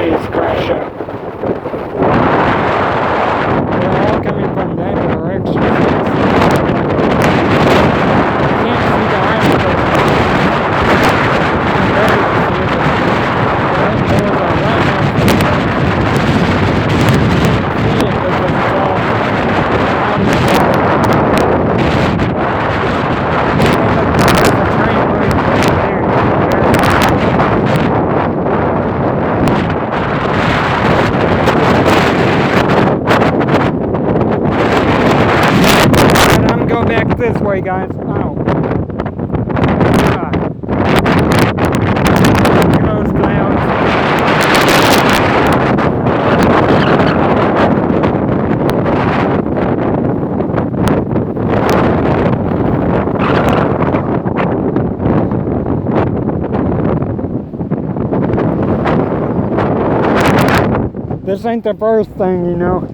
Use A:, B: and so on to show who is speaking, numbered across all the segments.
A: always crash up. They're all coming from that direction. You can't see the iron station. You can barely see it. There was a run out. You can't see it because it's all out of the water. There's a train right there. Go back this way, guys. Oh. God. Look at those clouds. This ain't the first thing, you know.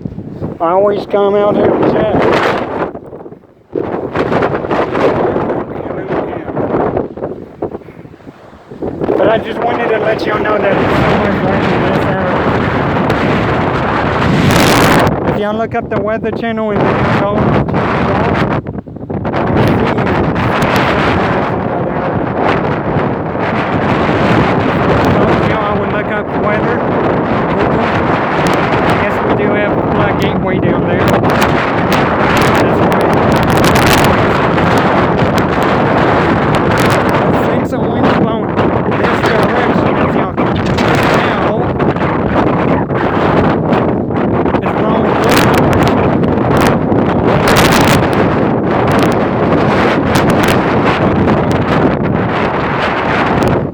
A: I always come out here to check. But I just wanted to let y'all know that someone's right in this area. If y'all look up the Weather Channel and then you go to I would look up weather. Yes, we do have a flood gateway down there. This way. Let's think some wind blowing. This direction, if y'all can now, it's blowing this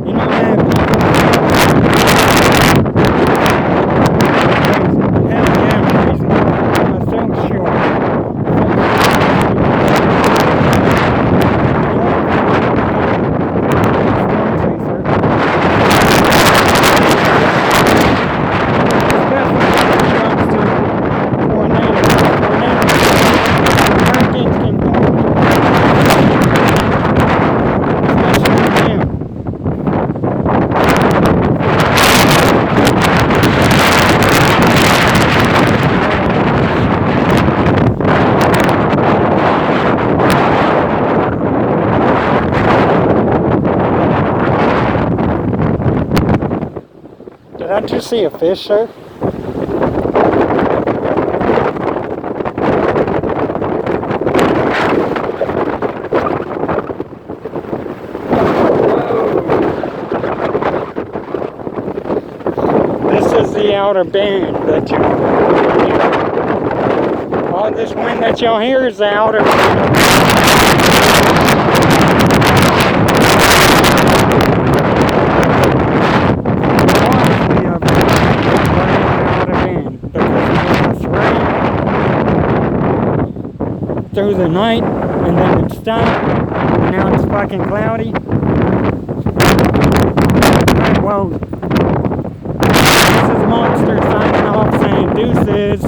A: you know that Did I just see a fish, sir? This is the outer band that you hear. All this wind that y'all hear is the outer band. Through the night, and then it stopped, and now it's fucking cloudy. Alright, well, this is Monster signing off saying deuces.